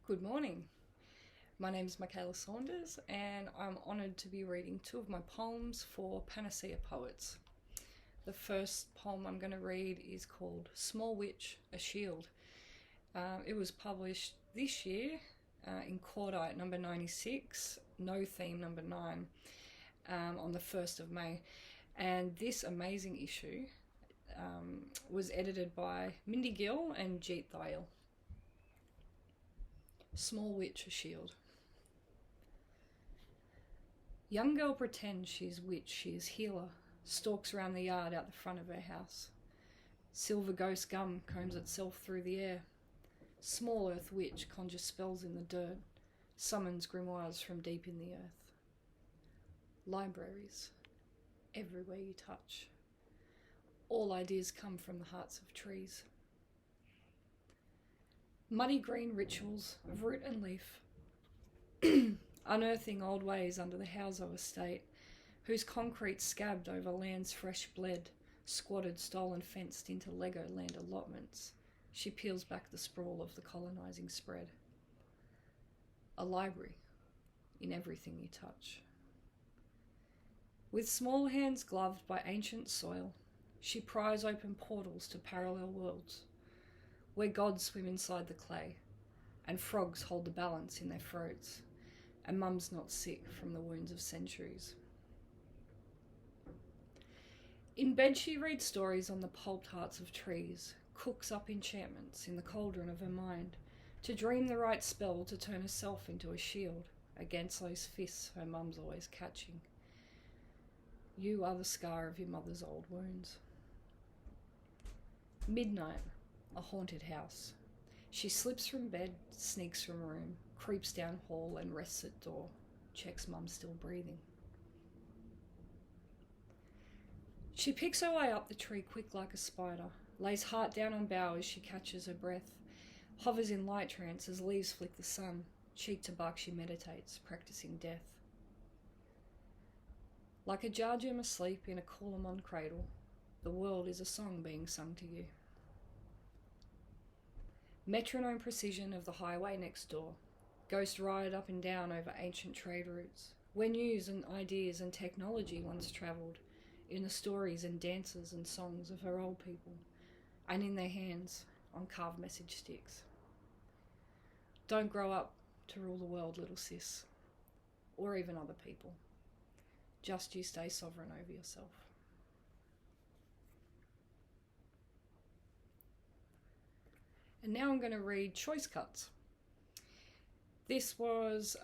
Good morning. My name is Mykaela Saunders and I'm honoured to be reading two of my poems for Panacea Poets. The first poem I'm going to read is called Small Witch, a Shield. It was published this year in Koori number 96, No Theme number 9, on the 1st of May. And this amazing issue was edited by Mindy Gill and Jeet Thayil. Small Witch, a Shield. Young girl pretends she's witch, she is healer, stalks around the yard out the front of her house. Silver ghost gum combs itself through the air. Small earth witch conjures spells in the dirt, summons grimoires from deep in the earth. Libraries, everywhere you touch. All ideas come from the hearts of trees. Muddy green rituals of root and leaf, unearthing old ways under the Hauser estate, whose concrete scabbed over land's fresh bled, squatted, stolen, fenced into Lego land allotments. She peels back the sprawl of the colonising spread. A library in everything you touch. With small hands gloved by ancient soil, she pries open portals to parallel worlds, where gods swim inside the clay, and frogs hold the balance in their throats, and mum's not sick from the wounds of centuries. In bed she reads stories on the pulped hearts of trees, cooks up enchantments in the cauldron of her mind, to dream the right spell to turn herself into a shield against those fists her mum's always catching. You are the scar of your mother's old wounds. Midnight. A haunted house. She slips from bed, sneaks from room, creeps down hall and rests at door, checks mum still breathing. She picks her way up the tree quick like a spider, lays heart down on bough as she catches her breath, hovers in light trance as leaves flick the sun, cheek to bark she meditates, practicing death. Like a Jarjum asleep in a Coolamon cradle, the world is a song being sung to you. Metronome precision of the highway next door, ghost ride up and down over ancient trade routes, where news and ideas and technology once travelled, in the stories and dances and songs of her old people, and in their hands on carved message sticks. Don't grow up to rule the world, little sis, or even other people. Just you stay sovereign over yourself. And now I'm going to read Choice Cuts. This was,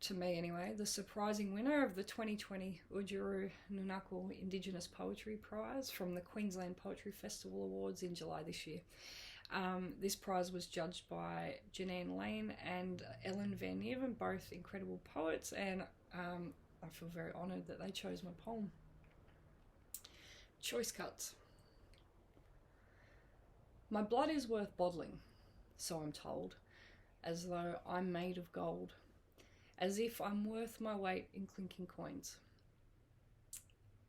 to me anyway, the surprising winner of the 2020 Oodgeroo Noonuccal Indigenous Poetry Prize from the Queensland Poetry Festival Awards in July this year. This prize was judged by Janine Lane and Ellen Van Nieven, both incredible poets, and I feel very honoured that they chose my poem. Choice Cuts. My blood is worth bottling, so I'm told, as though I'm made of gold, as if I'm worth my weight in clinking coins.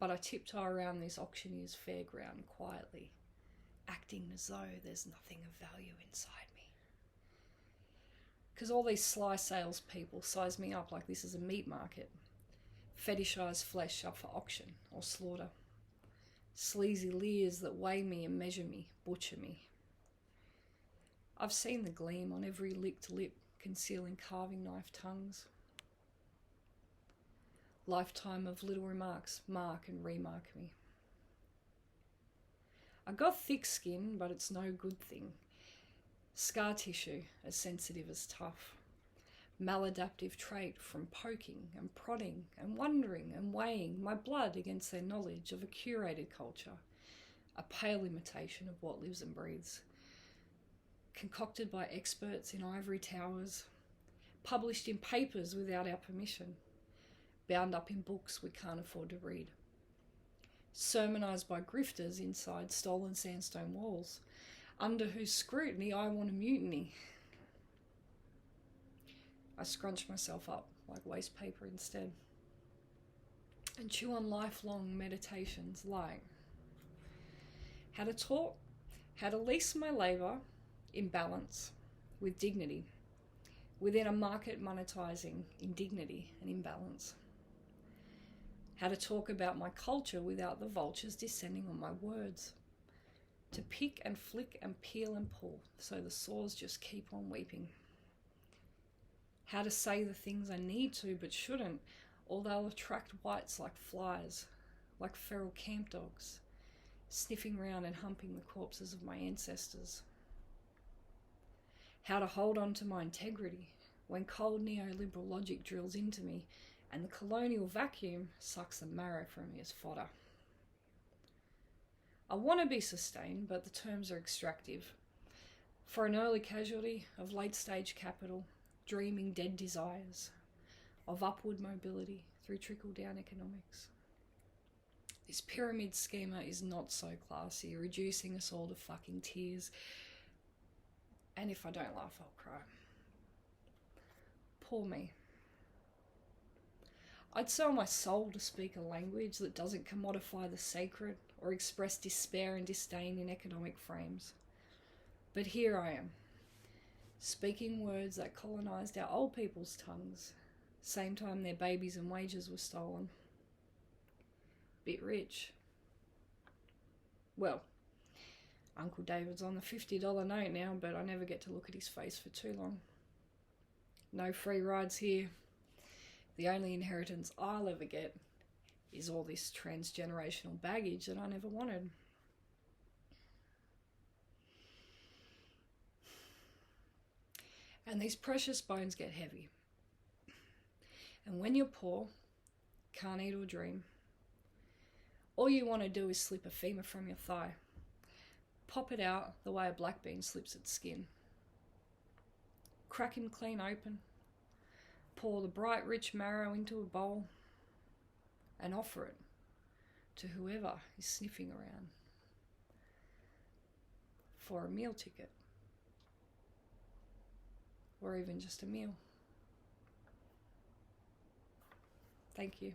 But I tiptoe around this auctioneer's fairground quietly, acting as though there's nothing of value inside me. 'Cause all these sly salespeople size me up like this is a meat market, fetishise flesh up for auction or slaughter. Sleazy leers that weigh me and measure me, butcher me. I've seen the gleam on every licked lip, concealing carving knife tongues. Lifetime of little remarks mark and remark me. I got thick skin, but it's no good thing. Scar tissue, as sensitive as tough. Maladaptive trait from poking and prodding and wondering and weighing my blood against their knowledge of a curated culture, a pale imitation of what lives and breathes, concocted by experts in ivory towers, published in papers without our permission, bound up in books we can't afford to read, sermonised by grifters inside stolen sandstone walls, under whose scrutiny I want a mutiny. I scrunch myself up like waste paper instead and chew on lifelong meditations like how to talk, how to lease my labour in balance, with dignity, within a market monetizing indignity and imbalance. How to talk about my culture without the vultures descending on my words. To pick and flick and peel and pull so the saws just keep on weeping. How to say the things I need to but shouldn't, or they'll attract whites like flies, like feral camp dogs, sniffing round and humping the corpses of my ancestors. How to hold on to my integrity when cold neoliberal logic drills into me and the colonial vacuum sucks the marrow from me as fodder. I want to be sustained, but the terms are extractive. For an early casualty of late-stage capital, dreaming dead desires, of upward mobility through trickle-down economics. This pyramid schema is not so classy, reducing us all to fucking tears. And if I don't laugh, I'll cry. Poor me. I'd sell my soul to speak a language that doesn't commodify the sacred or express despair and disdain in economic frames. But here I am, speaking words that colonised our old people's tongues, same time their babies and wages were stolen. Bit rich. Well, Uncle David's on the $50 note now, but I never get to look at his face for too long. No free rides here. The only inheritance I'll ever get is all this transgenerational baggage that I never wanted. And these precious bones get heavy. And when you're poor, can't eat or dream, all you want to do is slip a femur from your thigh. Pop it out the way a black bean slips its skin. Crack him clean open. Pour the bright, rich marrow into a bowl and offer it to whoever is sniffing around for a meal ticket or even just a meal. Thank you.